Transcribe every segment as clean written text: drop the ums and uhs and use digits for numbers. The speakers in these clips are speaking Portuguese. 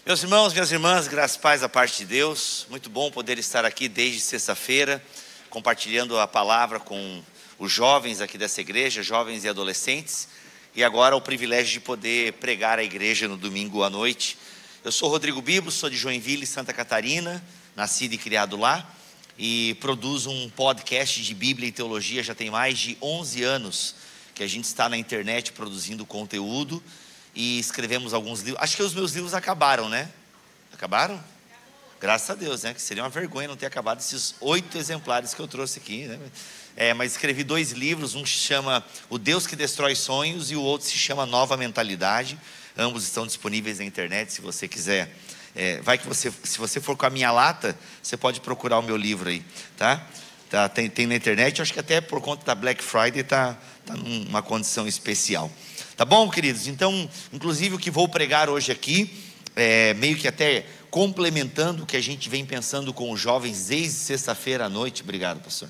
Meus irmãos, minhas irmãs, graças e paz da parte de Deus. Muito bom poder estar aqui desde sexta-feira, compartilhando a palavra com os jovens aqui dessa igreja, jovens e adolescentes. E agora o privilégio de poder pregar a igreja no domingo à noite. Eu sou Rodrigo Bibo, sou de Joinville, Santa Catarina, nascido e criado lá. E produzo um podcast de Bíblia e Teologia já tem mais de 11 anos que a gente está na internet produzindo conteúdo. E escrevemos alguns livros. Acho que os meus livros acabaram, né? Acabaram? Graças a Deus, né? Que seria uma vergonha não ter acabado esses 8 exemplares que eu trouxe aqui, né? Mas escrevi 2 livros. Um se chama O Deus que Destrói Sonhos e o outro se chama Nova Mentalidade. Ambos estão disponíveis na internet, se você quiser. Se você for com a minha lata, você pode procurar o meu livro aí, tá? Tem na internet. Acho que até por conta da Black Friday tá numa condição especial. Tá bom, queridos? Então, inclusive o que vou pregar hoje aqui, meio que até complementando o que a gente vem pensando com os jovens desde sexta-feira à noite. Obrigado, pastor.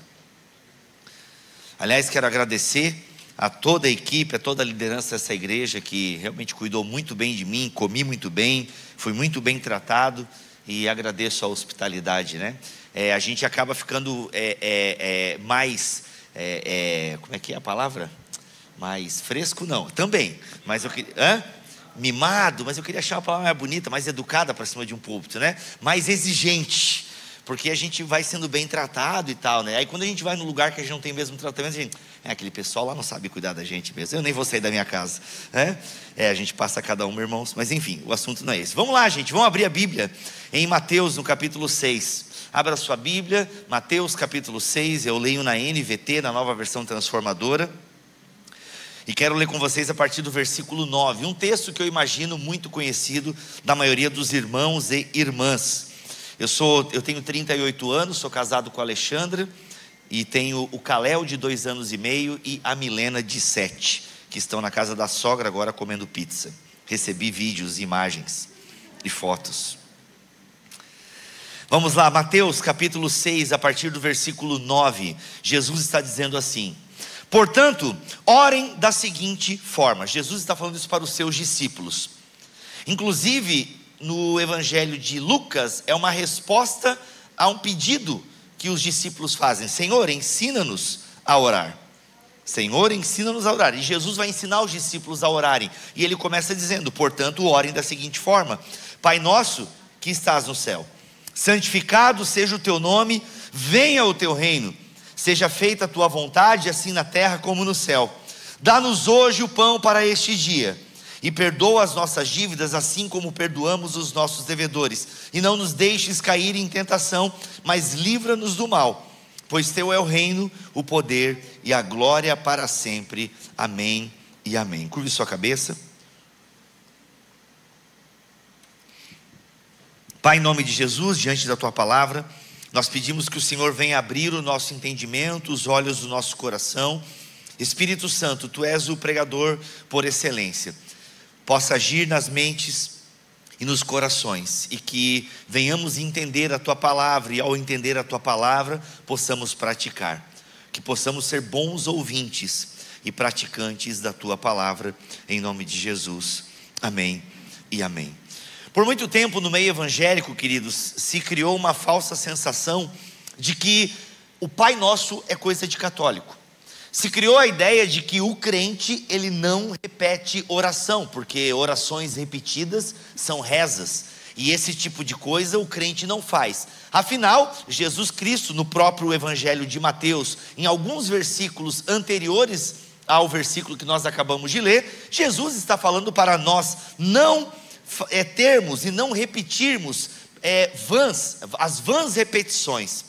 Aliás, quero agradecer a toda a equipe, a toda a liderança dessa igreja que realmente cuidou muito bem de mim, comi muito bem, fui muito bem tratado e agradeço a hospitalidade, né? A gente acaba ficando mais, como é que é a palavra? Mais fresco não, também, mas eu queria, mimado, mas eu queria achar uma palavra mais bonita, mais educada para cima de um púlpito, né? Mais exigente, porque a gente vai sendo bem tratado e tal, né? Aí quando a gente vai num lugar que a gente não tem o mesmo tratamento, a gente, aquele pessoal lá não sabe cuidar da gente mesmo, eu nem vou sair da minha casa, né? A gente passa cada um, irmãos, mas enfim, o assunto não é esse. Vamos lá, gente, vamos abrir a Bíblia em Mateus, no capítulo 6. Abra sua Bíblia, Mateus capítulo 6, eu leio na NVT, na Nova Versão Transformadora. E quero ler com vocês a partir do versículo 9, um texto que eu imagino muito conhecido da maioria dos irmãos e irmãs. Eu tenho 38 anos, sou casado com a Alexandra, e tenho o Caléu de 2 anos e meio e a Milena de 7, que estão na casa da sogra agora comendo pizza. Recebi vídeos, imagens e fotos. Vamos lá, Mateus capítulo 6, a partir do versículo 9, Jesus está dizendo assim: portanto, orem da seguinte forma. Jesus está falando isso para os seus discípulos. Inclusive, no Evangelho de Lucas, é uma resposta a um pedido que os discípulos fazem: Senhor, ensina-nos a orar. Senhor, ensina-nos a orar. E Jesus vai ensinar os discípulos a orarem. E ele começa dizendo: portanto, orem da seguinte forma: Pai nosso que estás no céu, santificado seja o teu nome, venha o teu reino. Seja feita a tua vontade, assim na terra como no céu. Dá-nos hoje o pão para este dia. E perdoa as nossas dívidas, assim como perdoamos os nossos devedores. E não nos deixes cair em tentação, mas livra-nos do mal. Pois teu é o reino, o poder e a glória para sempre. Amém e amém. Curve sua cabeça. Pai, em nome de Jesus, diante da tua palavra, nós pedimos que o Senhor venha abrir o nosso entendimento, os olhos do nosso coração. Espírito Santo, tu és o pregador por excelência. Possa agir nas mentes e nos corações, e que venhamos entender a tua palavra, e ao entender a tua palavra, possamos praticar. Que possamos ser bons ouvintes e praticantes da tua palavra, em nome de Jesus. Amém e amém. Por muito tempo no meio evangélico, queridos, se criou uma falsa sensação de que o Pai Nosso é coisa de católico. Se criou a ideia de que o crente, ele não repete oração, porque orações repetidas são rezas, e esse tipo de coisa o crente não faz. Afinal, Jesus Cristo, no próprio Evangelho de Mateus, em alguns versículos anteriores ao versículo que nós acabamos de ler, Jesus está falando para nós não termos e não repetirmos as vãs repetições.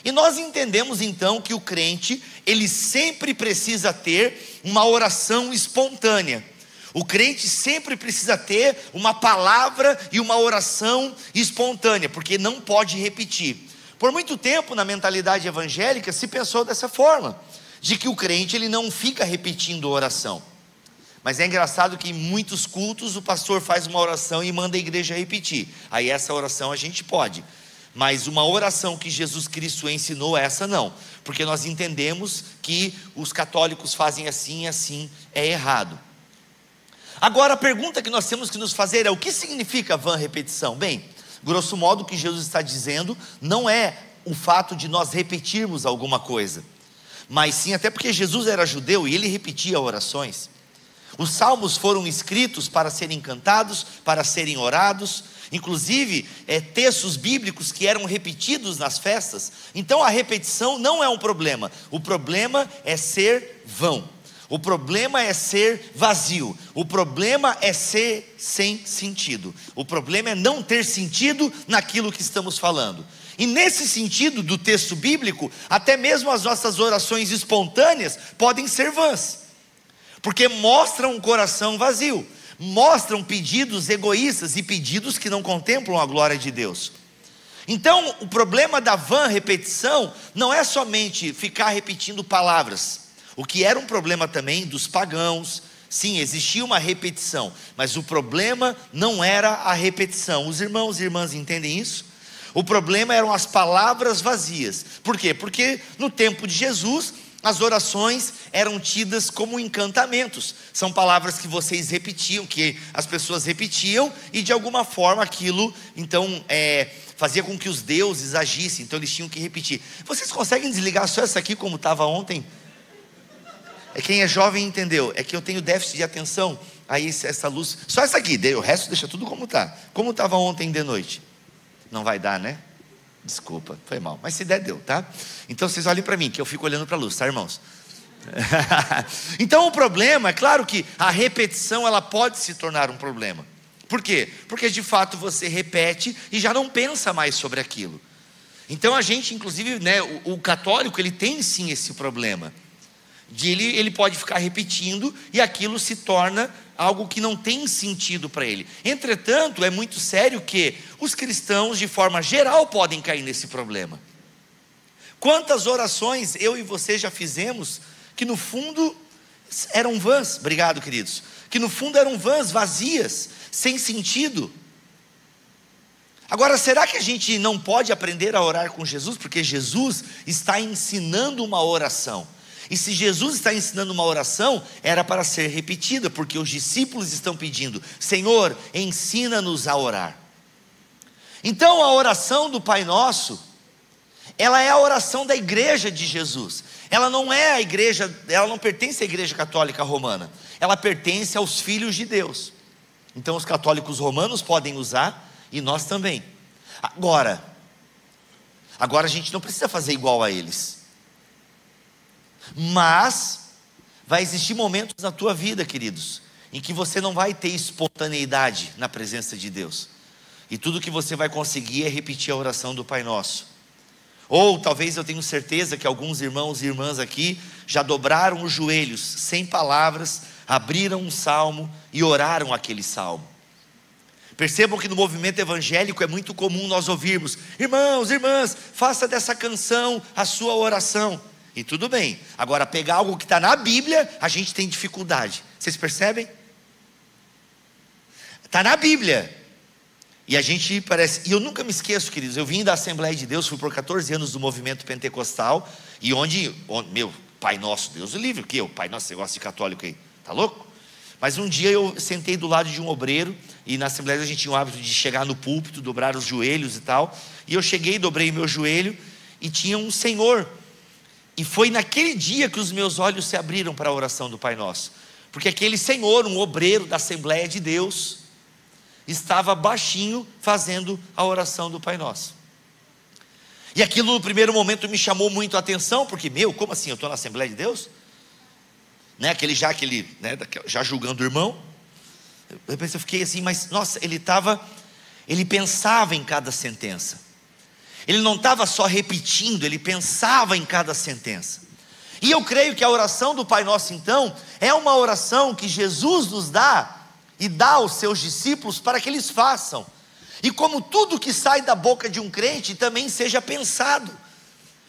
E nós entendemos então que o crente, ele sempre precisa ter uma oração espontânea. O crente sempre precisa ter uma palavra e uma oração espontânea, porque não pode repetir. Por muito tempo na mentalidade evangélica se pensou dessa forma, de que o crente ele não fica repetindo oração. Mas é engraçado que em muitos cultos o pastor faz uma oração e manda a igreja repetir. Aí essa oração a gente pode. Mas uma oração que Jesus Cristo ensinou, essa não. Porque nós entendemos que os católicos fazem assim e assim é errado. Agora a pergunta que nós temos que nos fazer é: o que significa vã repetição? Bem, grosso modo o que Jesus está dizendo não é o fato de nós repetirmos alguma coisa, mas sim, até porque Jesus era judeu e ele repetia orações. Os salmos foram escritos para serem cantados, para serem orados, inclusive textos bíblicos que eram repetidos nas festas. Então a repetição não é um problema, o problema é ser vão, o problema é ser vazio, o problema é ser sem sentido, o problema é não ter sentido naquilo que estamos falando. E nesse sentido do texto bíblico, até mesmo as nossas orações espontâneas podem ser vãs, porque mostram um coração vazio, mostram pedidos egoístas e pedidos que não contemplam a glória de Deus. Então o problema da vã repetição não é somente ficar repetindo palavras, o que era um problema também dos pagãos. Sim, existia uma repetição, mas o problema não era a repetição. Os irmãos e irmãs entendem isso? O problema eram as palavras vazias. Por quê? Porque no tempo de Jesus as orações eram tidas como encantamentos. São palavras que vocês repetiam, que as pessoas repetiam, e de alguma forma aquilo então fazia com que os deuses agissem. Então eles tinham que repetir. Vocês conseguem desligar só essa aqui como estava ontem? Quem é jovem entendeu. É que eu tenho déficit de atenção. Aí essa luz, só essa aqui, o resto deixa tudo como está. Como estava ontem de noite? Não vai dar, né? Desculpa, foi mal, mas se der, deu, tá? Então vocês olhem para mim, que eu fico olhando para a luz, tá, irmãos? Então o problema, é claro que a repetição ela pode se tornar um problema. Por quê? Porque de fato você repete e já não pensa mais sobre aquilo. Então a gente, inclusive, né, o católico, ele tem sim esse problema. Ele pode ficar repetindo e aquilo se torna algo que não tem sentido para ele. Entretanto, é muito sério que os cristãos, de forma geral, podem cair nesse problema. Quantas orações eu e você já fizemos que no fundo eram vãs? Obrigado, queridos. Que no fundo eram vãs, vazias, sem sentido. Agora, será que a gente não pode aprender a orar com Jesus? Porque Jesus está ensinando uma oração. E se Jesus está ensinando uma oração, era para ser repetida, porque os discípulos estão pedindo: Senhor, ensina-nos a orar. Então a oração do Pai Nosso, ela é a oração da igreja de Jesus. Ela não é a igreja, ela não pertence à igreja católica romana, ela pertence aos filhos de Deus. Então os católicos romanos podem usar, e nós também. Agora a gente não precisa fazer igual a eles. Mas vai existir momentos na tua vida, queridos, em que você não vai ter espontaneidade na presença de Deus, e tudo que você vai conseguir é repetir a oração do Pai Nosso. Ou talvez, eu tenho certeza que alguns irmãos e irmãs aqui já dobraram os joelhos, sem palavras, abriram um salmo e oraram aquele salmo. Percebam que no movimento evangélico é muito comum nós ouvirmos: irmãos, irmãs, faça dessa canção a sua oração. E tudo bem. Agora, pegar algo que está na Bíblia, a gente tem dificuldade. Vocês percebem? Está na Bíblia. E a gente parece... E eu nunca me esqueço, queridos, eu vim da Assembleia de Deus, fui por 14 anos do movimento pentecostal, e onde meu Pai Nosso, Deus o livre, o que? O Pai Nosso, você gosta de católico aí? Tá louco? Mas um dia eu sentei do lado de um obreiro, e na Assembleia a gente tinha o hábito de chegar no púlpito, dobrar os joelhos e tal, e eu cheguei, dobrei meu joelho, e tinha um senhor. E foi naquele dia que os meus olhos se abriram para a oração do Pai Nosso, porque aquele senhor, um obreiro da Assembleia de Deus, estava baixinho fazendo a oração do Pai Nosso. E aquilo no primeiro momento me chamou muito a atenção, porque, como assim, eu estou na Assembleia de Deus? Né, já julgando o irmão. Eu fiquei assim, mas nossa, ele pensava em cada sentença. Ele não estava só repetindo, ele pensava em cada sentença. E eu creio que a oração do Pai Nosso, então, é uma oração que Jesus nos dá e dá aos seus discípulos para que eles façam. E como tudo que sai da boca de um crente também seja pensado.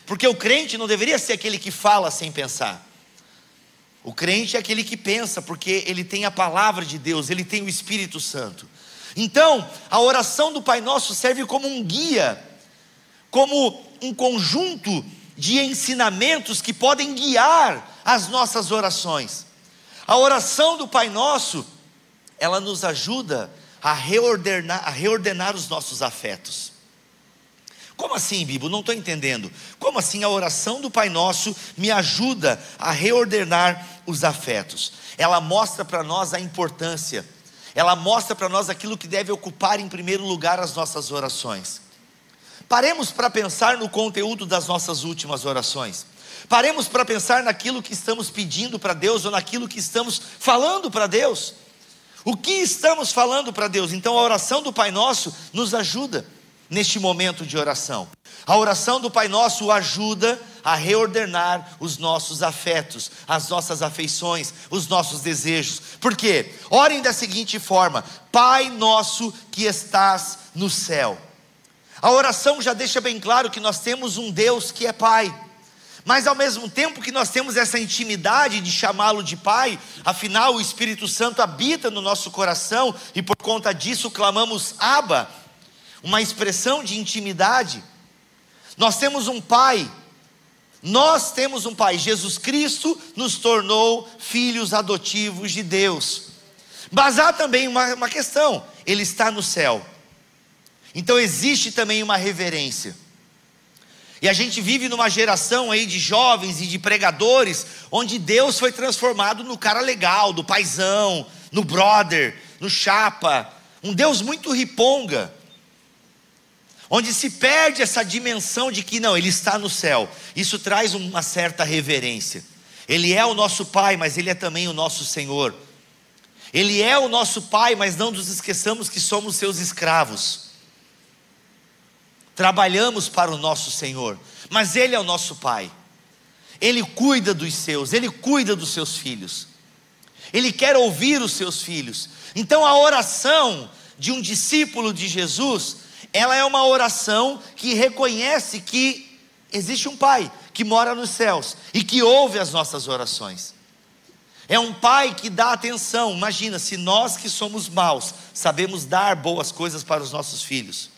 Porque o crente não deveria ser aquele que fala sem pensar. O crente é aquele que pensa, porque ele tem a palavra de Deus, ele tem o Espírito Santo. Então, a oração do Pai Nosso serve como um guia, como um conjunto de ensinamentos que podem guiar as nossas orações. A oração do Pai Nosso, ela nos ajuda a reordenar os nossos afetos. Como assim, Bíblia? Não estou entendendo. Como assim a oração do Pai Nosso me ajuda a reordenar os afetos? Ela mostra para nós a importância, ela mostra para nós aquilo que deve ocupar em primeiro lugar as nossas orações. Paremos para pensar no conteúdo das nossas últimas orações. Paremos para pensar naquilo que estamos pedindo para Deus, ou naquilo que estamos falando para Deus. O que estamos falando para Deus? Então a oração do Pai Nosso nos ajuda neste momento de oração. A oração do Pai Nosso ajuda a reordenar os nossos afetos, as nossas afeições, os nossos desejos. Por quê? Orem da seguinte forma: Pai Nosso que estás no céu. A oração já deixa bem claro que nós temos um Deus que é Pai, mas ao mesmo tempo que nós temos essa intimidade de chamá-lo de Pai, afinal o Espírito Santo habita no nosso coração, e por conta disso clamamos Abba, uma expressão de intimidade. Nós temos um Pai, Jesus Cristo nos tornou filhos adotivos de Deus. Mas há também uma questão: Ele está no céu, então existe também uma reverência. E a gente vive numa geração aí de jovens e de pregadores, onde Deus foi transformado no cara legal, do paizão, no brother, no chapa, um Deus muito riponga, onde se perde essa dimensão de que não, Ele está no céu. Isso traz uma certa reverência. Ele é o nosso Pai, mas Ele é também o nosso Senhor. Ele é o nosso Pai, mas não nos esqueçamos que somos seus escravos. Trabalhamos para o nosso Senhor, mas Ele é o nosso Pai. Ele cuida dos seus, Ele cuida dos seus filhos. Ele quer ouvir os seus filhos. Então a oração de um discípulo de Jesus, ela é uma oração que reconhece que existe um Pai que mora nos céus e que ouve as nossas orações. É um Pai que dá atenção. Imagina, se nós que somos maus sabemos dar boas coisas para os nossos filhos,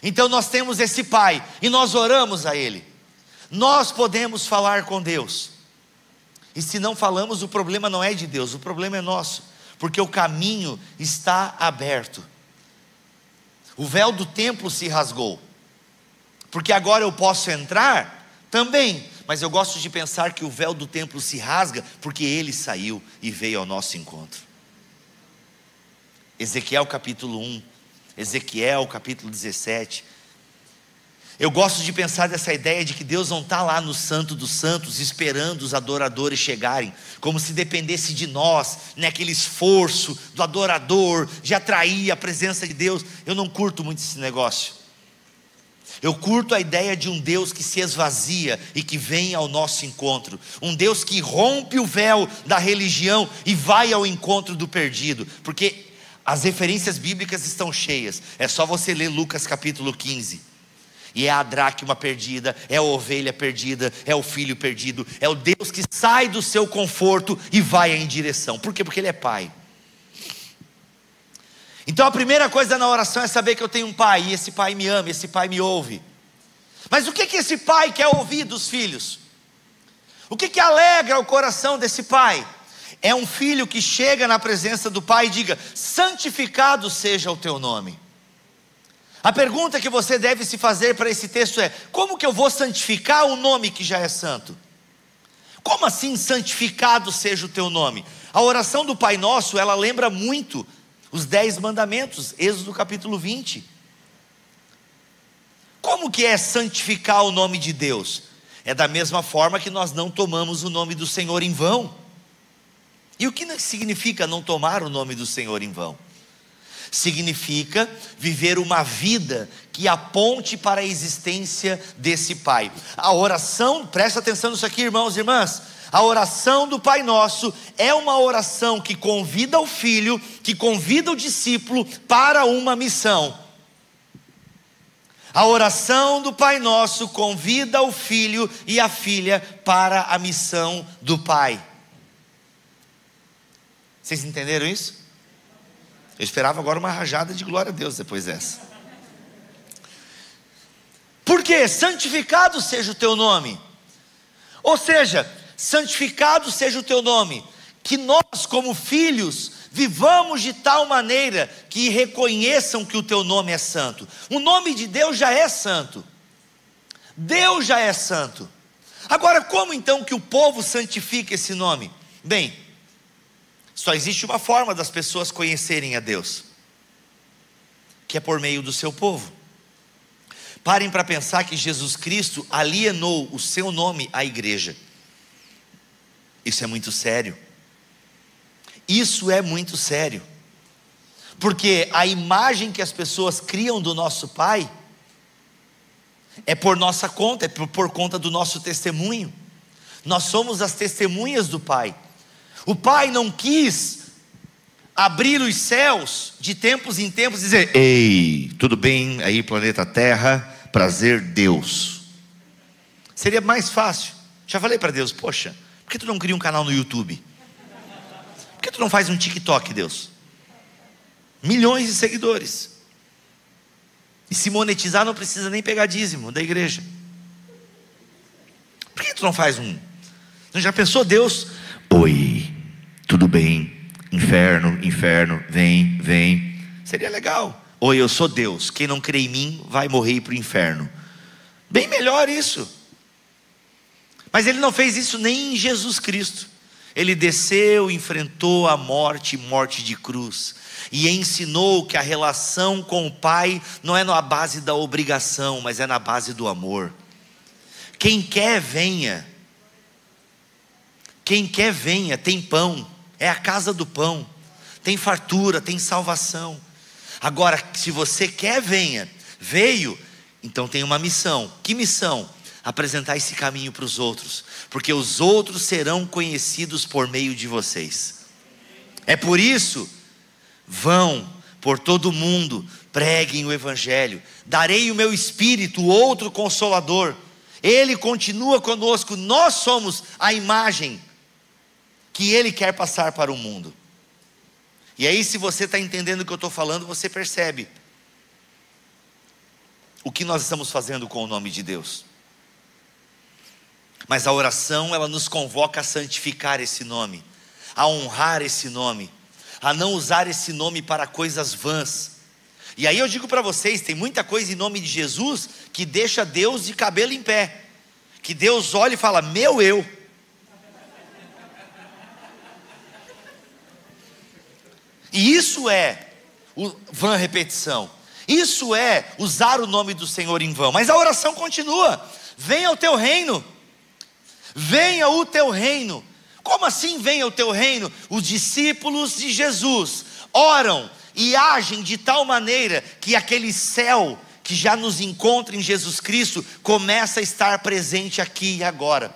então nós temos esse Pai e nós oramos a Ele. Nós podemos falar com Deus, e se não falamos, o problema não é de Deus, o problema é nosso, porque o caminho está aberto. O véu do templo se rasgou, porque agora eu posso entrar também, mas eu gosto de pensar que o véu do templo se rasga porque Ele saiu e veio ao nosso encontro. Ezequiel capítulo 1, Ezequiel capítulo 17. Eu gosto de pensar dessa ideia de que Deus não está lá no Santo dos Santos esperando os adoradores chegarem, como se dependesse de nós, aquele esforço do adorador de atrair a presença de Deus. Eu não curto muito esse negócio. Eu curto a ideia de um Deus que se esvazia e que vem ao nosso encontro, um Deus que rompe o véu da religião e vai ao encontro do perdido, porque as referências bíblicas estão cheias. É só você ler Lucas capítulo 15. E é a dracma perdida, é a ovelha perdida, é o filho perdido, é o Deus que sai do seu conforto e vai em direção. Por quê? Porque Ele é Pai. Então a primeira coisa na oração é saber que eu tenho um Pai, e esse Pai me ama, esse Pai me ouve. Mas o que esse Pai quer ouvir dos filhos? O que alegra o coração desse Pai? É um filho que chega na presença do Pai e diga: santificado seja o teu nome. A pergunta que você deve se fazer para esse texto é: como que eu vou santificar o nome que já é santo? Como assim santificado seja o teu nome? A oração do Pai Nosso, ela lembra muito os 10 mandamentos, Êxodo capítulo 20. Como que é santificar o nome de Deus? É da mesma forma que nós não tomamos o nome do Senhor em vão. E o que significa não tomar o nome do Senhor em vão? Significa viver uma vida que aponte para a existência desse Pai. A oração, presta atenção nisso aqui, irmãos e irmãs, a oração do Pai Nosso é uma oração que convida o filho, que convida o discípulo para uma missão. A oração do Pai Nosso convida o filho e a filha para a missão do Pai. Vocês entenderam isso? Eu esperava agora uma rajada de glória a Deus depois dessa. Por quê? Santificado seja o teu nome. Ou seja, santificado seja o teu nome. Que nós como filhos vivamos de tal maneira que reconheçam que o teu nome é santo. O nome de Deus já é santo. Deus já é santo. Agora, como então que o povo santifica esse nome? Bem, só existe uma forma das pessoas conhecerem a Deus, que é por meio do seu povo. Parem para pensar que Jesus Cristo alienou o seu nome à igreja. Isso é muito sério. Isso é muito sério. Porque a imagem que as pessoas criam do nosso Pai é por nossa conta, é por conta do nosso testemunho. Nós somos as testemunhas do Pai. O Pai não quis abrir os céus de tempos em tempos e dizer: ei, tudo bem aí planeta Terra, prazer Deus. Seria mais fácil. Já falei para Deus: poxa, por que tu não cria um canal no YouTube? Por que tu não faz um TikTok, Deus? Milhões de seguidores. E se monetizar não precisa nem pegar dízimo da igreja. Por que tu não faz um? Você já pensou, Deus? Oi, tudo bem? Inferno, inferno, vem, vem. Seria legal. Oi, eu sou Deus, quem não crê em mim vai morrer e ir para o inferno. Bem melhor isso. Mas ele não fez isso nem em Jesus Cristo. Ele desceu, enfrentou a morte, morte de cruz, e ensinou que a relação com o Pai não é na base da obrigação, mas é na base do amor. Quem quer, venha. Quem quer, venha. Tem pão, é a casa do pão. Tem fartura, tem salvação. Agora, se você quer, venha. Veio, então tem uma missão. Que missão? Apresentar esse caminho para os outros, porque os outros serão conhecidos por meio de vocês. É por isso, vão por todo mundo, preguem o Evangelho. Darei o meu Espírito, outro Consolador. Ele continua conosco. Nós somos a imagem que Ele quer passar para o mundo. E aí, se você está entendendo o que eu estou falando, você percebe o que nós estamos fazendo com o nome de Deus. Mas a oração, ela nos convoca a santificar esse nome, a honrar esse nome, a não usar esse nome para coisas vãs. E aí eu digo para vocês, tem muita coisa em nome de Jesus que deixa Deus de cabelo em pé, que Deus olha e fala: meu eu. E isso é vã repetição, isso é usar o nome do Senhor em vão. Mas a oração continua: venha o teu reino, venha o teu reino. Como assim venha o teu reino? Os discípulos de Jesus oram e agem de tal maneira que aquele céu que já nos encontra em Jesus Cristo começa a estar presente aqui e agora.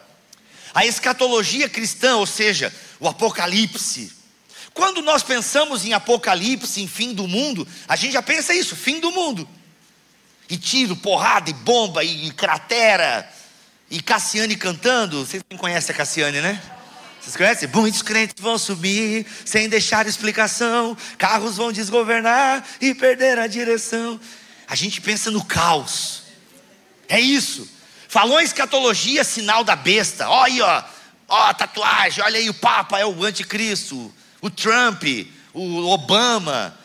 A escatologia cristã, ou seja, o Apocalipse. Quando nós pensamos em Apocalipse, em fim do mundo, a gente já pensa isso, fim do mundo. E tiro, porrada, e bomba, e cratera, e Cassiane cantando. Vocês não conhecem a Cassiane, né? Vocês conhecem? Muitos crentes vão subir sem deixar explicação, carros vão desgovernar e perder a direção. A gente pensa no caos. É isso. Falou em escatologia, sinal da besta. Ó aí, ó a tatuagem, olha aí, o Papa é o anticristo, o Trump, o Obama.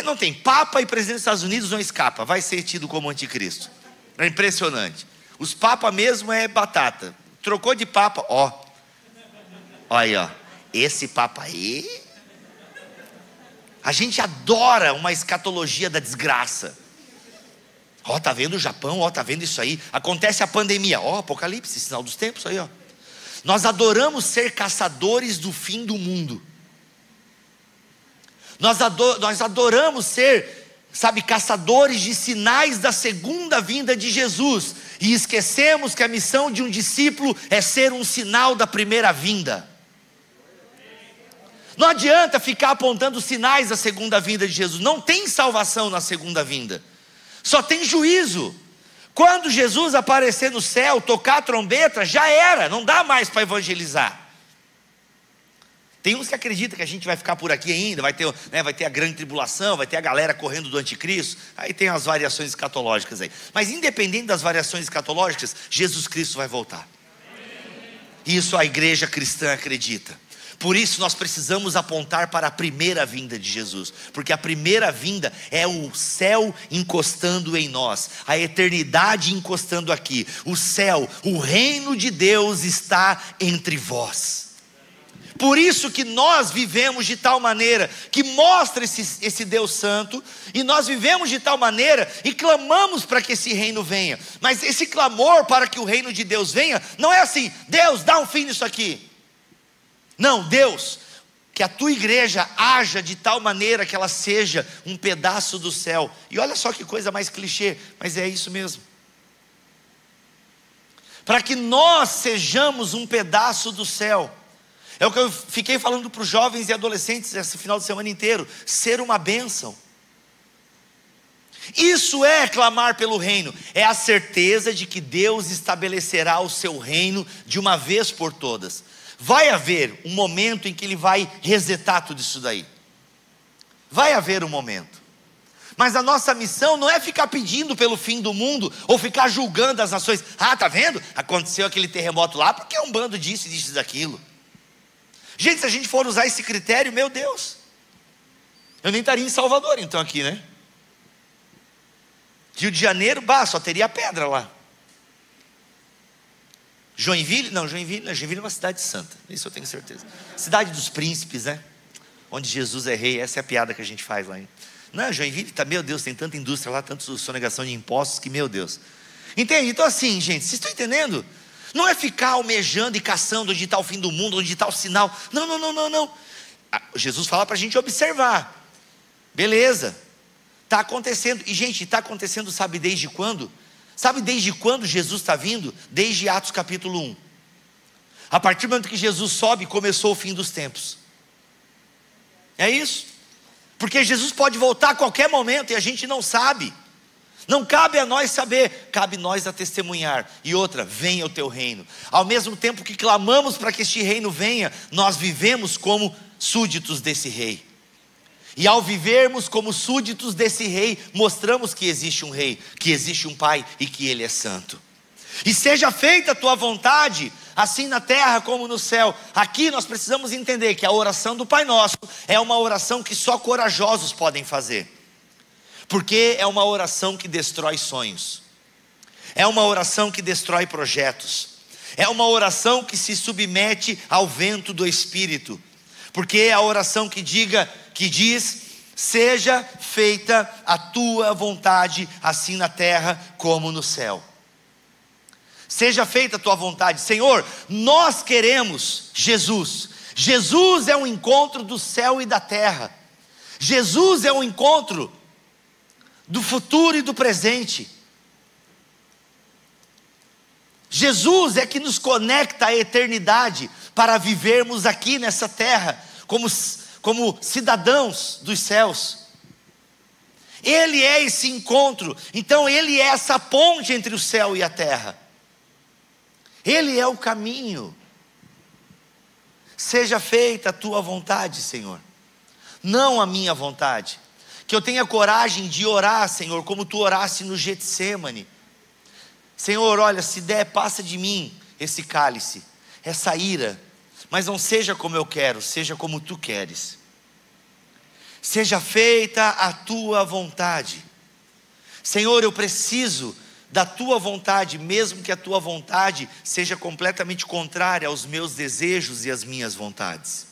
Não tem Papa, e presidente dos Estados Unidos não escapa, vai ser tido como anticristo. É impressionante. Os papas mesmo é batata. Trocou de papa, ó. Olha aí, ó. Esse papa aí. A gente adora uma escatologia da desgraça. Ó, tá vendo o Japão, ó, tá vendo isso aí. Acontece a pandemia, ó, Apocalipse, sinal dos tempos aí, ó. Nós adoramos ser caçadores do fim do mundo. Nós adoramos ser, caçadores de sinais da segunda vinda de Jesus. E esquecemos que a missão de um discípulo é ser um sinal da primeira vinda. Não adianta ficar apontando sinais da segunda vinda de Jesus. Não tem salvação na segunda vinda, só tem juízo. Quando Jesus aparecer no céu, tocar a trombeta, já era, não dá mais para evangelizar. Tem uns que acreditam que a gente vai ficar por aqui ainda, vai ter a grande tribulação, vai ter a galera correndo do anticristo. Aí tem as variações escatológicas aí. Mas independente das variações escatológicas, Jesus Cristo vai voltar. Isso a igreja cristã acredita. Por isso nós precisamos apontar para a primeira vinda de Jesus, porque a primeira vinda é o céu encostando em nós, a eternidade encostando aqui. O céu, o reino de Deus está entre vós. Por isso que nós vivemos de tal maneira que mostra esse Deus santo, e nós vivemos de tal maneira e clamamos para que esse reino venha. Mas esse clamor para que o reino de Deus venha não é assim: Deus, dá um fim nisso aqui. Não, Deus, que a tua igreja haja de tal maneira que ela seja um pedaço do céu. E olha só que coisa mais clichê, mas é isso mesmo. Para que nós sejamos um pedaço do céu. É o que eu fiquei falando para os jovens e adolescentes esse final de semana inteiro: ser uma bênção. Isso é clamar pelo reino, é a certeza de que Deus estabelecerá o seu reino de uma vez por todas. Vai haver um momento em que Ele vai resetar tudo isso daí. Vai haver um momento. Mas a nossa missão não é ficar pedindo pelo fim do mundo, ou ficar julgando as nações. Ah, tá vendo? Aconteceu aquele terremoto lá, porque é um bando disso e disso e daquilo. Gente, se a gente for usar esse critério, meu Deus, eu nem estaria em Salvador então aqui, né? Rio de Janeiro, só teria pedra lá. Joinville é uma cidade santa, isso eu tenho certeza. Cidade dos príncipes, né? Onde Jesus é rei, essa é a piada que a gente faz lá. Hein? Não, Joinville, meu Deus, tem tanta indústria lá, tanta sonegação de impostos que, meu Deus. Entende? Então assim, gente, vocês estão entendendo? Não é ficar almejando e caçando onde está o fim do mundo, onde está o sinal. Não. Jesus fala para a gente observar. Beleza, está acontecendo. E gente, está acontecendo, sabe desde quando? Sabe desde quando Jesus está vindo? Desde Atos capítulo 1. A partir do momento que Jesus sobe, começou o fim dos tempos. É isso. Porque Jesus pode voltar a qualquer momento e a gente não sabe. Não cabe a nós saber, cabe nós a testemunhar. E outra, venha o teu reino. Ao mesmo tempo que clamamos para que este reino venha, nós vivemos como súditos desse rei. E ao vivermos como súditos desse rei, mostramos que existe um rei, que existe um pai e que ele é santo. E seja feita a tua vontade, assim na terra como no céu. Aqui nós precisamos entender que a oração do Pai Nosso é uma oração que só corajosos podem fazer. Porque é uma oração que destrói sonhos. É uma oração que destrói projetos. É uma oração que se submete ao vento do Espírito. Porque é a oração que diz: seja feita a tua vontade, assim na terra como no céu. Seja feita a tua vontade. Senhor, nós queremos Jesus. Jesus é um encontro do céu e da terra. Jesus é um encontro do futuro e do presente. Jesus é que nos conecta à eternidade para vivermos aqui nessa terra como cidadãos dos céus. Ele é esse encontro. Então Ele é essa ponte entre o céu e a terra. Ele é o caminho. Seja feita a tua vontade, Senhor, não a minha vontade. Que eu tenha coragem de orar, Senhor, como tu oraste no Getsêmani. Senhor, olha, se der, passa de mim esse cálice, essa ira, mas não seja como eu quero, seja como tu queres. Seja feita a tua vontade. Senhor, eu preciso da tua vontade, mesmo que a tua vontade seja completamente contrária aos meus desejos e às minhas vontades.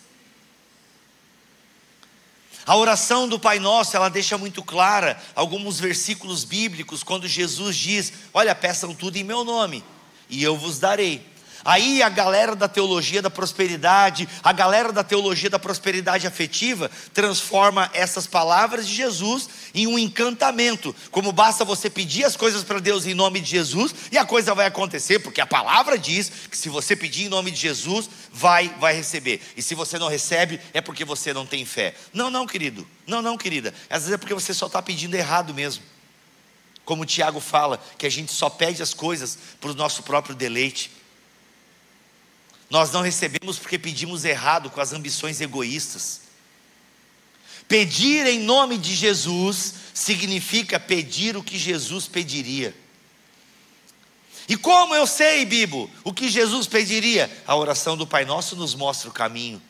A oração do Pai Nosso, ela deixa muito clara alguns versículos bíblicos, quando Jesus diz: olha, peçam tudo em meu nome, e eu vos darei. Aí a galera da teologia da prosperidade, a galera da teologia da prosperidade afetiva, transforma essas palavras de Jesus em um encantamento, como basta você pedir as coisas para Deus em nome de Jesus, e a coisa vai acontecer, porque a palavra diz que se você pedir em nome de Jesus, vai receber, e se você não recebe, é porque você não tem fé. Não, querido, não, querida, às vezes é porque você só está pedindo errado mesmo. Como o Tiago fala, que a gente só pede as coisas para o nosso próprio deleite. Nós não recebemos porque pedimos errado, com as ambições egoístas. Pedir em nome de Jesus significa pedir o que Jesus pediria. E como eu sei, Bibo, o que Jesus pediria? A oração do Pai Nosso nos mostra o caminho.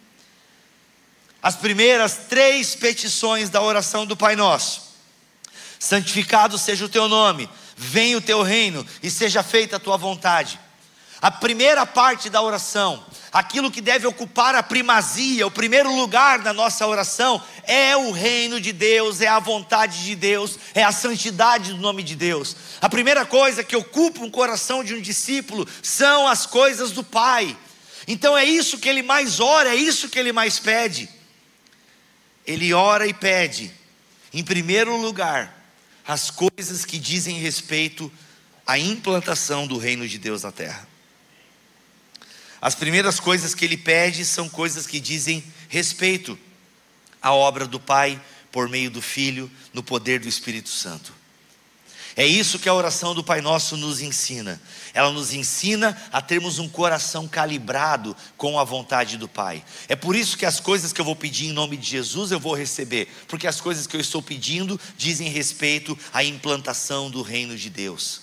as primeiras 3 petições da oração do Pai Nosso: santificado seja o teu nome, venha o teu reino e seja feita a tua vontade. A primeira parte da oração, aquilo que deve ocupar a primazia, o primeiro lugar na nossa oração, é o reino de Deus, é a vontade de Deus, é a santidade do nome de Deus. A primeira coisa que ocupa o coração de um discípulo são as coisas do Pai. Então é isso que ele mais ora, é isso que ele mais pede. Ele ora e pede, em primeiro lugar, as coisas que dizem respeito à implantação do reino de Deus na terra. As primeiras coisas que ele pede são coisas que dizem respeito à obra do Pai por meio do Filho, no poder do Espírito Santo. É isso que a oração do Pai Nosso nos ensina. Ela nos ensina a termos um coração calibrado com a vontade do Pai. É por isso que as coisas que eu vou pedir em nome de Jesus eu vou receber, porque as coisas que eu estou pedindo dizem respeito à implantação do reino de Deus,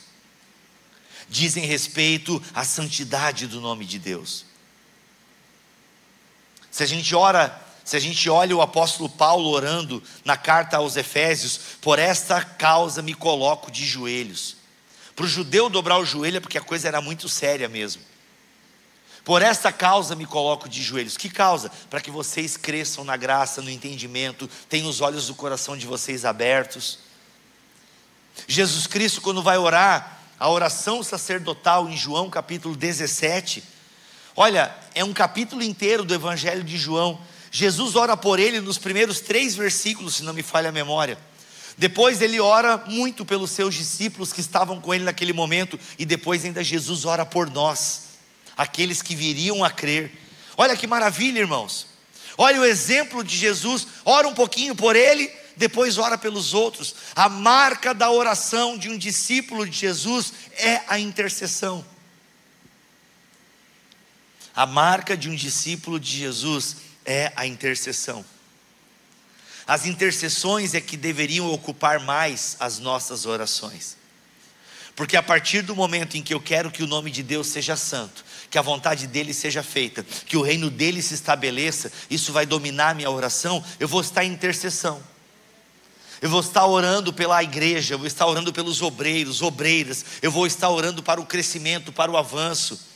dizem respeito à santidade do nome de Deus. Se a gente olha o apóstolo Paulo orando na carta aos Efésios: por esta causa me coloco de joelhos. Para o judeu dobrar o joelho é porque a coisa era muito séria mesmo. Por esta causa me coloco de joelhos. Que causa? Para que vocês cresçam na graça, no entendimento, tenham os olhos do coração de vocês abertos. Jesus Cristo, quando vai orar a oração sacerdotal em João capítulo 17, olha, é um capítulo inteiro do Evangelho de João. Jesus ora por ele nos primeiros 3 versículos, se não me falha a memória. Depois ele ora muito pelos seus discípulos que estavam com ele naquele momento, e depois ainda Jesus ora por nós, aqueles que viriam a crer. Olha que maravilha, irmãos. Olha o exemplo de Jesus. Ora um pouquinho por ele, depois ora pelos outros. A marca da oração de um discípulo de Jesus é a intercessão. A marca de um discípulo de Jesus é a intercessão. As intercessões é que deveriam ocupar mais as nossas orações, porque a partir do momento em que eu quero que o nome de Deus seja santo, que a vontade dele seja feita, que o reino dele se estabeleça, isso vai dominar a minha oração. Eu vou estar em intercessão, eu vou estar orando pela igreja, eu vou estar orando pelos obreiros, obreiras, eu vou estar orando para o crescimento, para o avanço.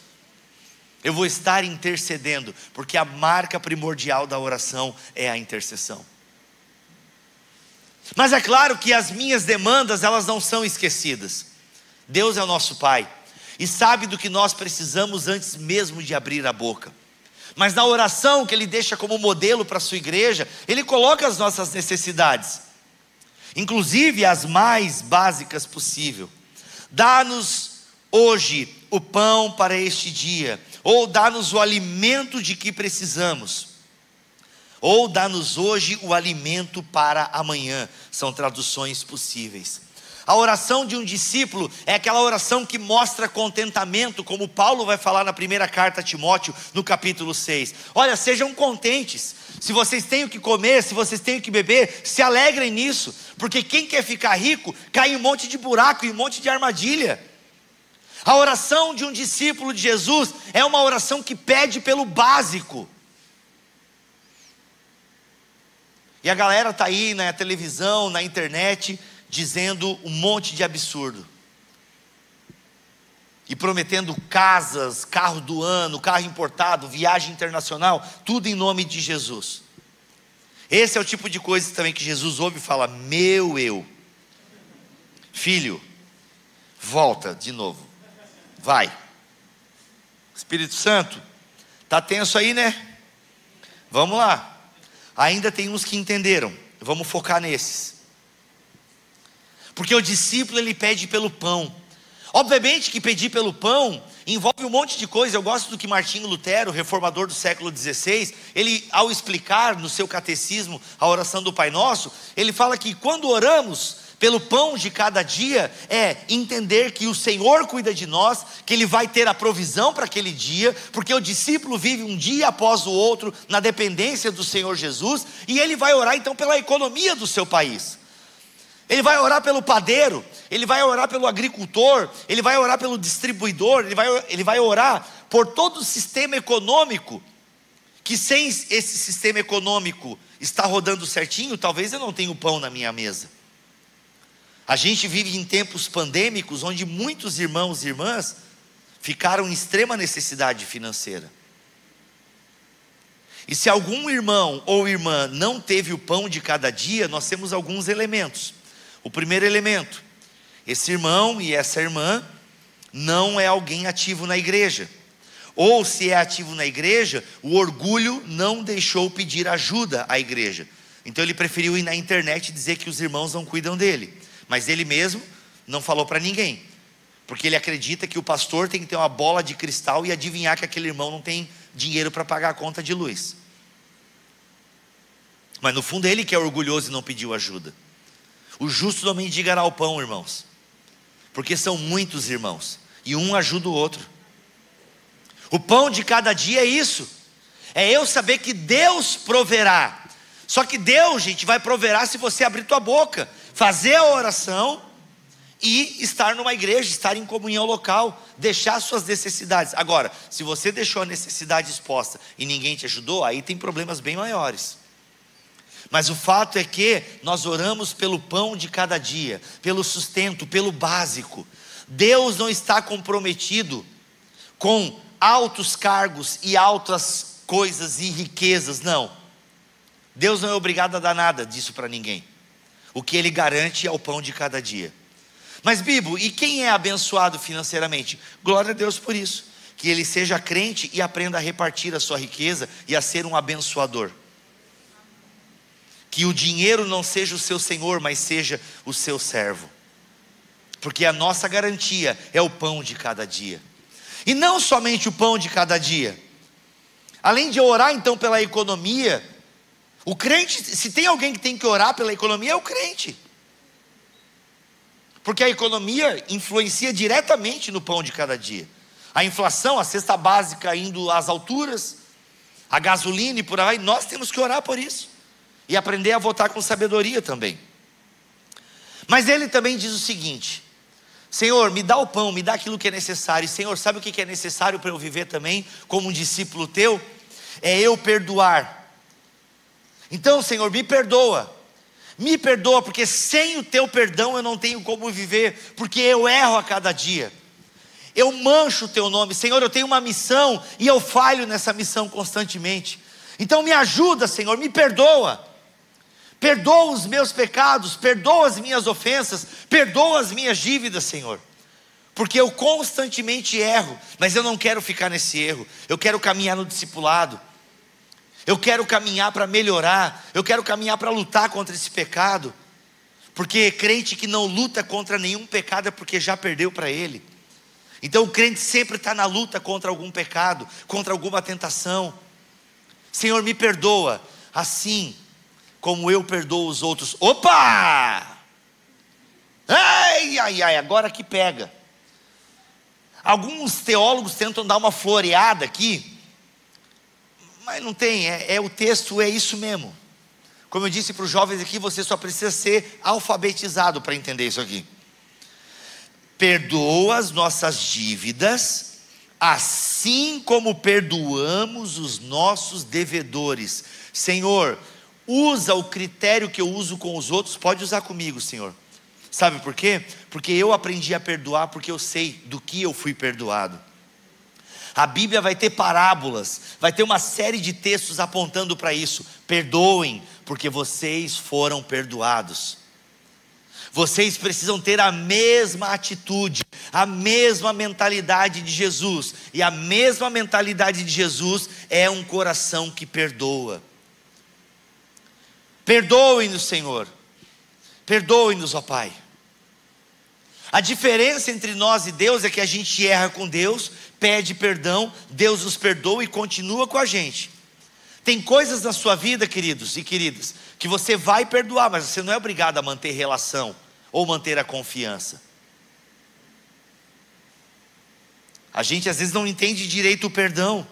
Eu vou estar intercedendo, porque a marca primordial da oração é a intercessão. Mas é claro que as minhas demandas, elas não são esquecidas. Deus é o nosso Pai e sabe do que nós precisamos antes mesmo de abrir a boca. Mas na oração que Ele deixa como modelo para a sua igreja, Ele coloca as nossas necessidades, inclusive as mais básicas possível. Dá-nos hoje o pão para este dia, ou dá-nos o alimento de que precisamos, ou dá-nos hoje o alimento para amanhã. São traduções possíveis. A oração de um discípulo é aquela oração que mostra contentamento, como Paulo vai falar na primeira carta a Timóteo, no capítulo 6. Olha, sejam contentes. Se vocês têm o que comer, se vocês têm o que beber, se alegrem nisso, porque quem quer ficar rico, cai em um monte de buraco, em um monte de armadilha. A oração de um discípulo de Jesus é uma oração que pede pelo básico. E a galera está aí na televisão, na internet, dizendo um monte de absurdo. E prometendo casas, carro do ano, carro importado, viagem internacional, tudo em nome de Jesus. Esse é o tipo de coisa também que Jesus ouve e fala: meu eu, filho, volta de novo, vai. Espírito Santo, está tenso aí, né? Vamos lá. Ainda tem uns que entenderam, vamos focar nesses. Porque o discípulo, ele pede pelo pão. Obviamente que pedir pelo pão envolve um monte de coisa. Eu gosto do que Martinho Lutero, reformador do século XVI, ele, ao explicar no seu catecismo a oração do Pai Nosso, ele fala que quando oramos pelo pão de cada dia, é entender que o Senhor cuida de nós, que Ele vai ter a provisão para aquele dia, porque o discípulo vive um dia após o outro na dependência do Senhor Jesus, e ele vai orar então pela economia do seu país. Ele vai orar pelo padeiro, ele vai orar pelo agricultor, ele vai orar pelo distribuidor, ele vai orar por todo o sistema econômico que sem esse sistema econômico estar rodando certinho, talvez eu não tenha pão na minha mesa. A gente vive em tempos pandêmicos, onde muitos irmãos e irmãs ficaram em extrema necessidade financeira. E se algum irmão ou irmã não teve o pão de cada dia, nós temos alguns elementos. O primeiro elemento: esse irmão e essa irmã não é alguém ativo na igreja. Ou se é ativo na igreja, o orgulho não deixou pedir ajuda à igreja. Então ele preferiu ir na internet e dizer que os irmãos não cuidam dele. Mas ele mesmo não falou para ninguém. Porque ele acredita que o pastor tem que ter uma bola de cristal e adivinhar que aquele irmão não tem dinheiro para pagar a conta de luz. Mas no fundo ele que é orgulhoso e não pediu ajuda. O justo não mendigará o pão, irmãos. Porque são muitos irmãos. E um ajuda o outro. O pão de cada dia é isso. É eu saber que Deus proverá. Só que Deus, gente, vai proverá se você abrir tua boca, fazer a oração e estar numa igreja, estar em comunhão local, deixar suas necessidades. Agora, se você deixou a necessidade exposta e ninguém te ajudou, aí tem problemas bem maiores. Mas o fato é que nós oramos pelo pão de cada dia, pelo sustento, pelo básico. Deus não está comprometido com altos cargos e altas coisas e riquezas, não. Deus não é obrigado a dar nada disso para ninguém. O que Ele garante é o pão de cada dia. Mas Bibo, e quem é abençoado financeiramente? Glória a Deus por isso. Que ele seja crente e aprenda a repartir a sua riqueza e a ser um abençoador. Que o dinheiro não seja o seu senhor, mas seja o seu servo. Porque a nossa garantia é o pão de cada dia. E não somente o pão de cada dia. Além de orar então pela economia, o crente, se tem alguém que tem que orar pela economia, é o crente. Porque a economia influencia diretamente no pão de cada dia. A inflação, a cesta básica indo às alturas, a gasolina e por aí, nós temos que orar por isso. E aprender a votar com sabedoria também. Mas ele também diz o seguinte: Senhor, me dá o pão, me dá aquilo que é necessário. E Senhor, sabe o que é necessário para eu viver também como um discípulo teu? É eu perdoar. Então Senhor, me perdoa. Me perdoa, porque sem o teu perdão eu não tenho como viver, porque eu erro a cada dia. Eu mancho o teu nome. Senhor, eu tenho uma missão e eu falho nessa missão constantemente. Então me ajuda, Senhor, me perdoa. Perdoa os meus pecados, perdoa as minhas ofensas, perdoa as minhas dívidas, Senhor. Porque eu constantemente erro, mas eu não quero ficar nesse erro. Eu quero caminhar no discipulado. Eu quero caminhar para melhorar. Eu quero caminhar para lutar contra esse pecado. Porque crente que não luta contra nenhum pecado é porque já perdeu para ele. Então o crente sempre está na luta contra algum pecado, contra alguma tentação. Senhor, me perdoa, assim como eu perdoo os outros. Opa! Ai, ai, ai, agora que pega. Alguns teólogos tentam dar uma floreada aqui, mas não tem, o texto é isso mesmo. Como eu disse para os jovens aqui, você só precisa ser alfabetizado para entender isso aqui. Perdoa as nossas dívidas, assim como perdoamos os nossos devedores. Senhor, usa o critério que eu uso com os outros, pode usar comigo, Senhor. Sabe por quê? Porque eu aprendi a perdoar, porque eu sei do que eu fui perdoado. A Bíblia vai ter parábolas, vai ter uma série de textos apontando para isso. Perdoem, porque vocês foram perdoados. Vocês precisam ter a mesma atitude, a mesma mentalidade de Jesus. E a mesma mentalidade de Jesus é um coração que perdoa. Perdoe-nos, Senhor. Perdoe-nos, ó Pai. A diferença entre nós e Deus é que a gente erra com Deus, pede perdão, Deus nos perdoa e continua com a gente. Tem coisas na sua vida, queridos e queridas, que você vai perdoar, mas você não é obrigado a manter relação ou manter a confiança. A gente às vezes não entende direito o perdão.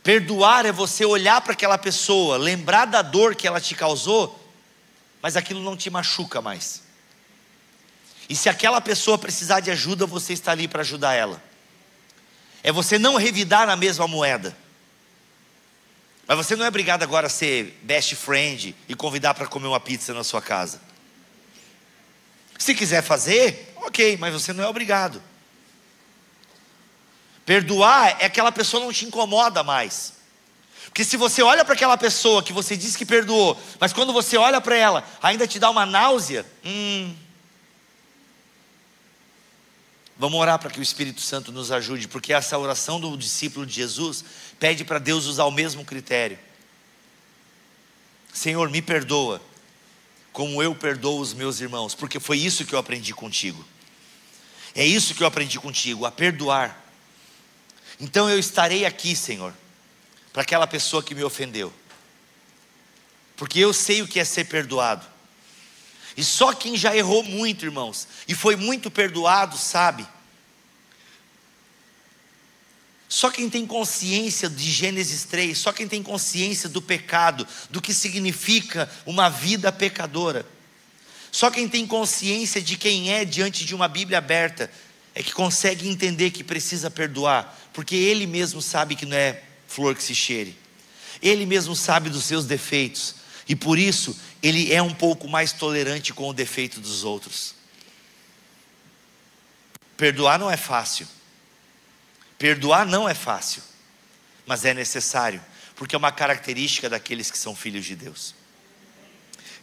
Perdoar é você olhar para aquela pessoa, lembrar da dor que ela te causou, mas aquilo não te machuca mais. E se aquela pessoa precisar de ajuda, você está ali para ajudar ela. É você não revidar na mesma moeda. Mas você não é obrigado agora a ser best friend e convidar para comer uma pizza na sua casa. Se quiser fazer, ok, mas você não é obrigado. Perdoar é aquela pessoa não te incomoda mais. Porque se você olha para aquela pessoa que você disse que perdoou, mas quando você olha para ela, ainda te dá uma náusea, vamos orar para que o Espírito Santo nos ajude, porque essa oração do discípulo de Jesus pede para Deus usar o mesmo critério. Senhor, me perdoa, como eu perdoo os meus irmãos, porque foi isso que eu aprendi contigo. É isso que eu aprendi contigo, a perdoar. Então eu estarei aqui, Senhor, para aquela pessoa que me ofendeu, porque eu sei o que é ser perdoado. E só quem já errou muito, irmãos, e foi muito perdoado, sabe. Só quem tem consciência de Gênesis 3, só quem tem consciência do pecado, do que significa uma vida pecadora, só quem tem consciência de quem é diante de uma Bíblia aberta, é que consegue entender que precisa perdoar, porque ele mesmo sabe que não é flor que se cheire, ele mesmo sabe dos seus defeitos, e por isso ele é um pouco mais tolerante com o defeito dos outros. Perdoar não é fácil. Perdoar não é fácil, mas é necessário, porque é uma característica daqueles que são filhos de Deus.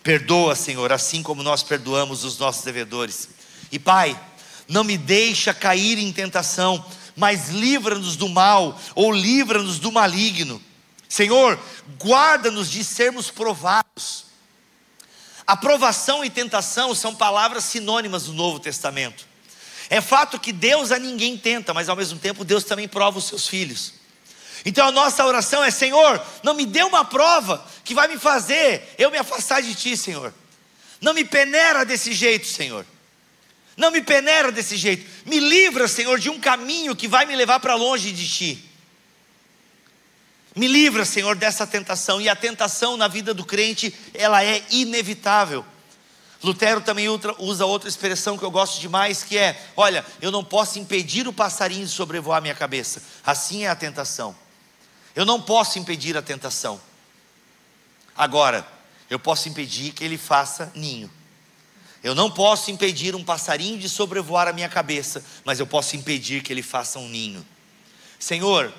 Perdoa, Senhor, assim como nós perdoamos os nossos devedores. E Pai, não me deixa cair em tentação, mas livra-nos do mal, ou livra-nos do maligno. Senhor, guarda-nos de sermos provados. Aprovação e tentação são palavras sinônimas do Novo Testamento. É fato que Deus a ninguém tenta, mas ao mesmo tempo Deus também prova os seus filhos. Então a nossa oração é: Senhor, não me dê uma prova que vai me fazer eu me afastar de Ti, Senhor. Não me peneira desse jeito, Senhor. Não me peneira desse jeito. Me livra, Senhor, de um caminho que vai me levar para longe de Ti. Me livra, Senhor, dessa tentação. E a tentação na vida do crente, ela é inevitável. Lutero também usa outra expressão que eu gosto demais, que é: olha, eu não posso impedir o passarinho de sobrevoar a minha cabeça. Assim é a tentação. Eu não posso impedir a tentação. Agora, eu posso impedir que ele faça ninho. Eu não posso impedir um passarinho de sobrevoar a minha cabeça, mas eu posso impedir que ele faça um ninho. Senhor,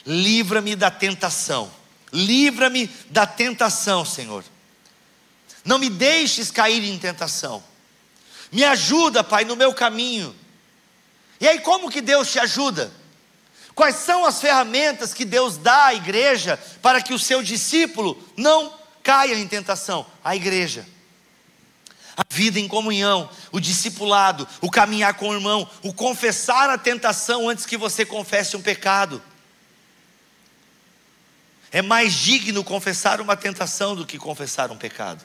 livra-me da tentação. Livra-me da tentação, Senhor. Não me deixes cair em tentação. Me ajuda, Pai, no meu caminho. E aí, como que Deus te ajuda? Quais são as ferramentas que Deus dá à igreja para que o seu discípulo não caia em tentação? A igreja, a vida em comunhão, o discipulado, o caminhar com o irmão, o confessar a tentação antes que você confesse um pecado. É mais digno confessar uma tentação do que confessar um pecado.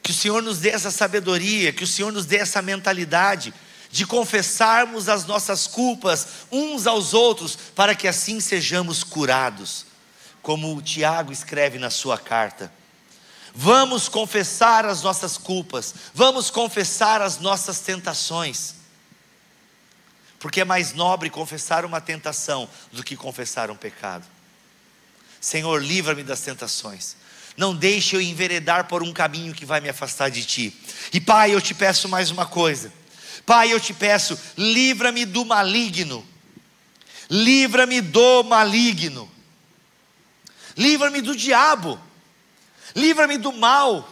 Que o Senhor nos dê essa sabedoria, que o Senhor nos dê essa mentalidade de confessarmos as nossas culpas uns aos outros, para que assim sejamos curados, como o Tiago escreve na sua carta. Vamos confessar as nossas culpas, vamos confessar as nossas tentações, porque é mais nobre confessar uma tentação do que confessar um pecado. Senhor, livra-me das tentações. Não deixe eu enveredar por um caminho que vai me afastar de Ti. E Pai, eu te peço mais uma coisa. Pai, eu te peço, livra-me do maligno. Livra-me do maligno. Livra-me do diabo. Livra-me do mal.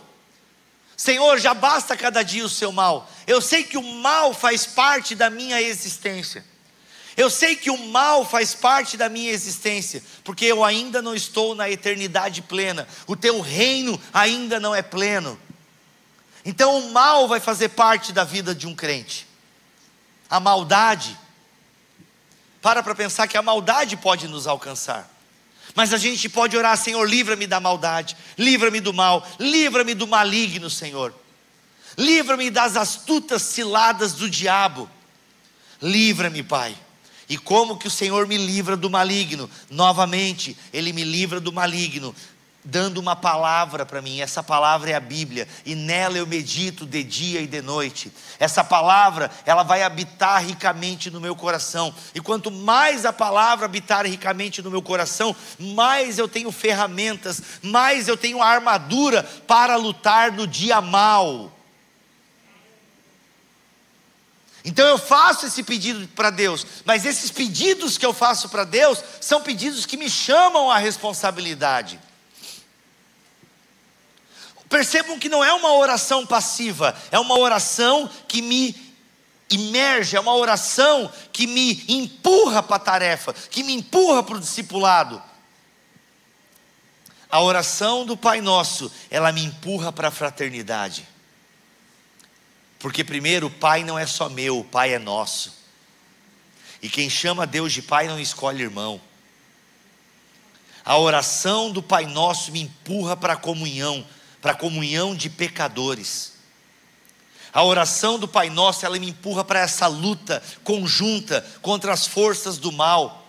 Senhor, já basta cada dia o seu mal. Eu sei que o mal faz parte da minha existência. Eu sei que o mal faz parte da minha existência, porque eu ainda não estou na eternidade plena. O teu reino ainda não é pleno. Então o mal vai fazer parte da vida de um crente. A maldade. Para pensar que a maldade pode nos alcançar. Mas a gente pode orar: Senhor, livra-me da maldade, livra-me do mal, livra-me do maligno, Senhor. Livra-me das astutas ciladas do diabo. Livra-me, Pai. E como que o Senhor me livra do maligno? Novamente, Ele me livra do maligno dando uma palavra para mim. Essa palavra é a Bíblia, e nela eu medito de dia e de noite. Essa palavra, ela vai habitar ricamente no meu coração, e quanto mais a palavra habitar ricamente no meu coração, mais eu tenho ferramentas, mais eu tenho a armadura para lutar no dia mau. Então eu faço esse pedido para Deus, mas esses pedidos que eu faço para Deus são pedidos que me chamam à responsabilidade. Percebam que não é uma oração passiva, é uma oração que me imerge, é uma oração que me empurra para a tarefa, que me empurra para o discipulado. A oração do Pai Nosso, ela me empurra para a fraternidade. Porque primeiro, o Pai não é só meu, o Pai é nosso. E quem chama Deus de Pai não escolhe irmão. A oração do Pai Nosso me empurra para a comunhão de pecadores. A oração do Pai Nosso, ela me empurra para essa luta conjunta contra as forças do mal.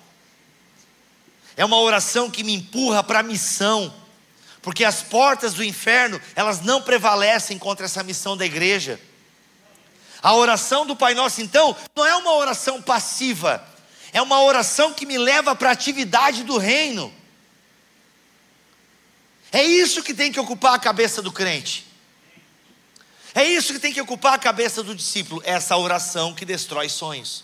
É uma oração que me empurra para a missão, porque as portas do inferno, elas não prevalecem contra essa missão da igreja. A oração do Pai Nosso, então, não é uma oração passiva, é uma oração que me leva para a atividade do reino. É isso que tem que ocupar a cabeça do crente. É isso que tem que ocupar a cabeça do discípulo. Essa oração que destrói sonhos.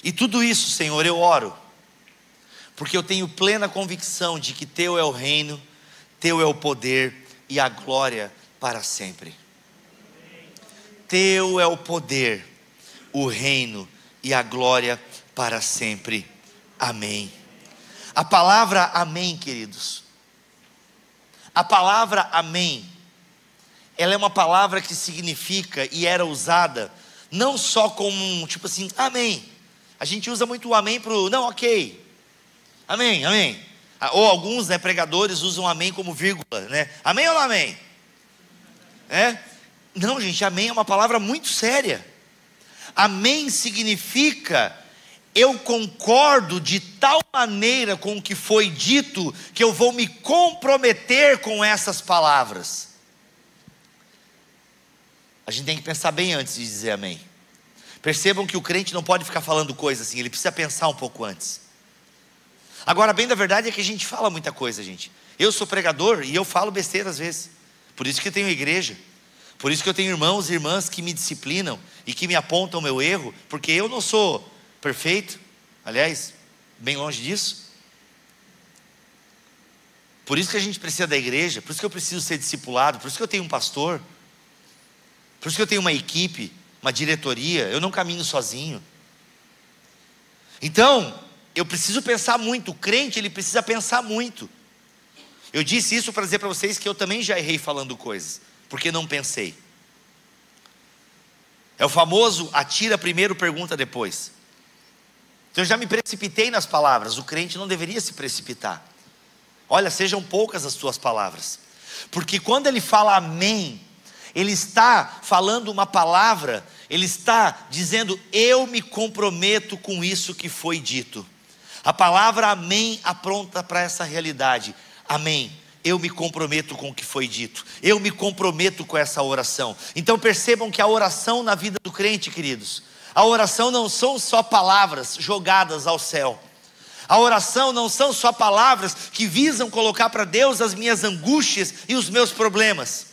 E tudo isso, Senhor, eu oro, porque eu tenho plena convicção de que Teu é o reino, Teu é o poder e a glória para sempre. Teu é o poder, o reino e a glória para sempre. Amém. A palavra amém, queridos, a palavra amém, ela é uma palavra que significa e era usada não só como tipo assim, amém. A gente usa muito o amém para o, não, ok, amém, amém. Ou alguns, né, pregadores usam amém como vírgula, né? Amém ou não amém? Não, gente, amém é uma palavra muito séria. Amém significa eu concordo de tal maneira com o que foi dito, que eu vou me comprometer com essas palavras. A gente tem que pensar bem antes de dizer amém. Percebam que o crente não pode ficar falando coisas assim, ele precisa pensar um pouco antes. Agora, bem da verdade é que a gente fala muita coisa, gente. Eu sou pregador e eu falo besteira às vezes. Por isso que eu tenho igreja. Por isso que eu tenho irmãos e irmãs que me disciplinam e que me apontam o meu erro, porque eu não sou perfeito, aliás, bem longe disso. Por isso que a gente precisa da igreja, por isso que eu preciso ser discipulado, por isso que eu tenho um pastor, por isso que eu tenho uma equipe, uma diretoria, eu não caminho sozinho. Então, eu preciso pensar muito, o crente ele precisa pensar muito. Eu disse isso para dizer para vocês que eu também já errei falando coisas, porque não pensei. É o famoso atira primeiro, pergunta depois. Então eu já me precipitei nas palavras. O crente não deveria se precipitar. Olha, sejam poucas as tuas palavras, porque quando ele fala amém, ele está falando uma palavra, ele está dizendo, eu me comprometo com isso que foi dito. A palavra amém apronta para essa realidade. Amém, eu me comprometo com o que foi dito, eu me comprometo com essa oração. Então percebam que a oração na vida do crente, queridos, a oração não são só palavras jogadas ao céu. A oração não são só palavras que visam colocar para Deus as minhas angústias e os meus problemas.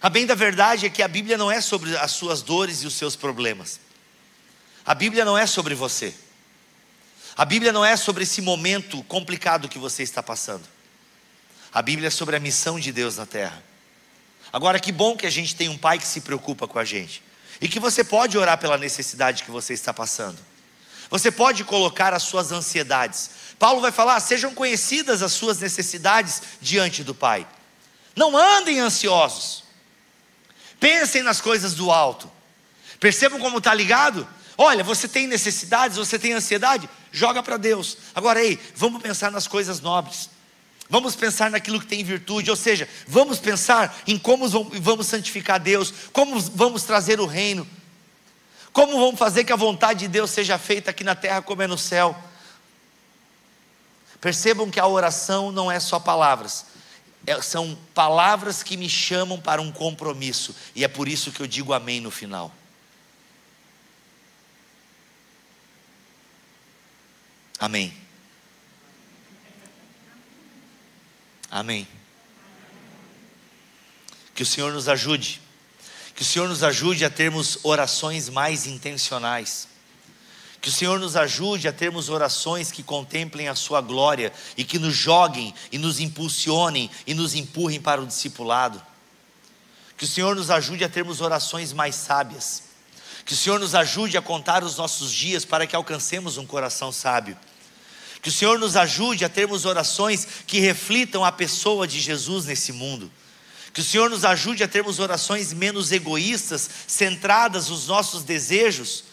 A bem da verdade é que a Bíblia não é sobre as suas dores e os seus problemas. A Bíblia não é sobre você. A Bíblia não é sobre esse momento complicado que você está passando. A Bíblia é sobre a missão de Deus na terra. Agora, que bom que a gente tem um pai que se preocupa com a gente. E que você pode orar pela necessidade que você está passando. Você pode colocar as suas ansiedades. Paulo vai falar, sejam conhecidas as suas necessidades diante do Pai. Não andem ansiosos. Pensem nas coisas do alto. Percebam como está ligado? Olha, você tem necessidades, você tem ansiedade, joga para Deus. Agora, vamos pensar nas coisas nobres. Vamos pensar naquilo que tem virtude, ou seja, vamos pensar em como vamos santificar Deus, como vamos trazer o reino, Como vamos fazer que a vontade de Deus seja feita aqui na terra como é no céu? Percebam que a oração não é só palavras, são palavras que me chamam para um compromisso, e é por isso que eu digo amém no final. Amém. Amém. Que o Senhor nos ajude. Que o Senhor nos ajude a termos orações mais intencionais. Que o Senhor nos ajude a termos orações que contemplem a sua glória e que nos joguem e nos impulsionem e nos empurrem para o discipulado. Que o Senhor nos ajude a termos orações mais sábias. Que o Senhor nos ajude a contar os nossos dias para que alcancemos um coração sábio. Que o Senhor nos ajude a termos orações que reflitam a pessoa de Jesus nesse mundo. Que o Senhor nos ajude a termos orações menos egoístas, centradas nos nossos desejos,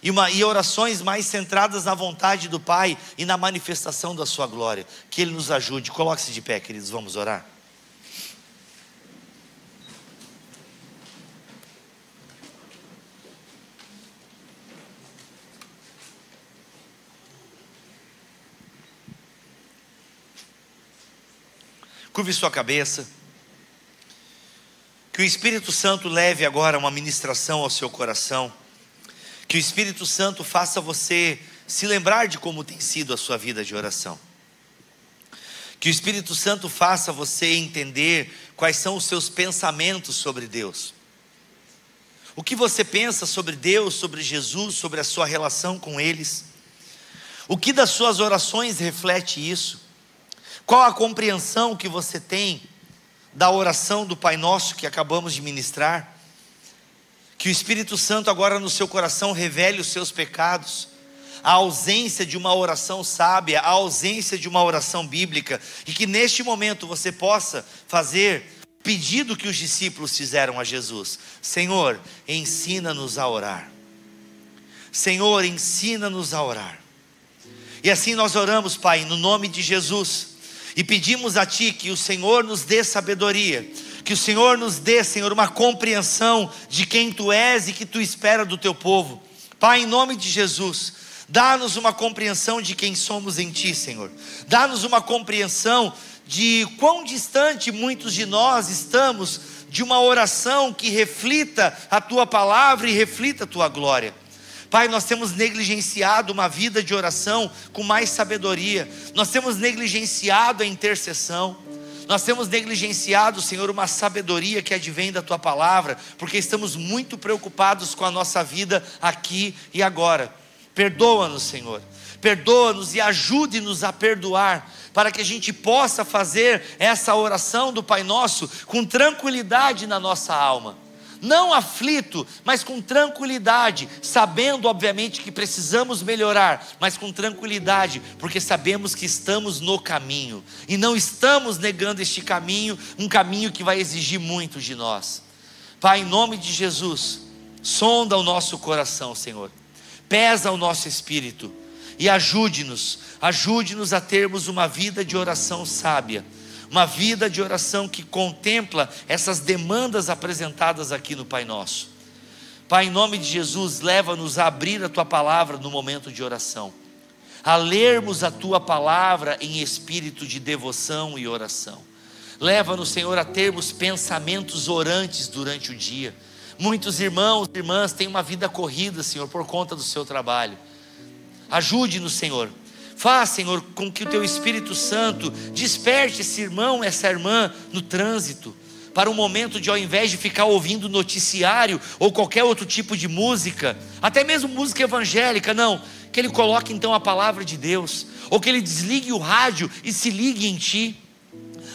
e orações mais centradas na vontade do Pai e na manifestação da sua glória. Que Ele nos ajude. Coloque-se de pé, queridos, vamos orar. Curve sua cabeça. Que o Espírito Santo leve agora uma ministração ao seu coração. Que o Espírito Santo faça você se lembrar de como tem sido a sua vida de oração. Que o Espírito Santo faça você entender quais são os seus pensamentos sobre Deus. O que você pensa sobre Deus, sobre Jesus, sobre a sua relação com eles. O que das suas orações reflete isso? Qual a compreensão que você tem da oração do Pai Nosso que acabamos de ministrar? Que o Espírito Santo agora no seu coração revele os seus pecados, a ausência de uma oração sábia, a ausência de uma oração bíblica, e que neste momento você possa fazer o pedido que os discípulos fizeram a Jesus: Senhor, ensina-nos a orar. Senhor, ensina-nos a orar. E assim nós oramos, Pai, no nome de Jesus, e pedimos a Ti que o Senhor nos dê sabedoria, que o Senhor nos dê, Senhor, uma compreensão de quem Tu és e que Tu espera do Teu povo. Pai, em nome de Jesus, dá-nos uma compreensão de quem somos em Ti, Senhor. Dá-nos uma compreensão de quão distante muitos de nós estamos de uma oração que reflita a Tua palavra e reflita a Tua glória. Pai, nós temos negligenciado uma vida de oração com mais sabedoria. Nós temos negligenciado a intercessão. Nós temos negligenciado, Senhor, uma sabedoria que advém da Tua palavra, porque estamos muito preocupados com a nossa vida aqui e agora. Perdoa-nos, Senhor. Perdoa-nos e ajude-nos a perdoar, para que a gente possa fazer essa oração do Pai Nosso com tranquilidade na nossa alma. Não aflito, mas com tranquilidade, sabendo obviamente que precisamos melhorar, mas com tranquilidade, porque sabemos que estamos no caminho, e não estamos negando este caminho, um caminho que vai exigir muito de nós. Pai, em nome de Jesus, sonda o nosso coração, Senhor, pesa o nosso espírito, e ajude-nos a termos uma vida de oração sábia, uma vida de oração que contempla essas demandas apresentadas aqui no Pai Nosso. Pai, em nome de Jesus, leva-nos a abrir a Tua palavra no momento de oração, a lermos a Tua palavra em espírito de devoção e oração. Leva-nos, Senhor, a termos pensamentos orantes durante o dia. Muitos irmãos e irmãs têm uma vida corrida, Senhor, por conta do seu trabalho. Ajude-nos, Senhor. Faz, Senhor, com que o Teu Espírito Santo desperte esse irmão, essa irmã no trânsito, para um momento de, ao invés de ficar ouvindo noticiário ou qualquer outro tipo de música, até mesmo música evangélica, não, que ele coloque então a palavra de Deus, ou que ele desligue o rádio e se ligue em Ti.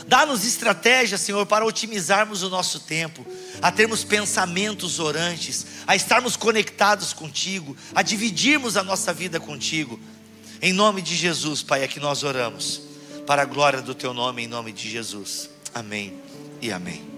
Dá-nos estratégia, Senhor, para otimizarmos o nosso tempo, a termos pensamentos orantes, a estarmos conectados contigo, a dividirmos a nossa vida contigo. Em nome de Jesus, Pai, é que nós oramos, para a glória do Teu nome, em nome de Jesus. Amém e amém.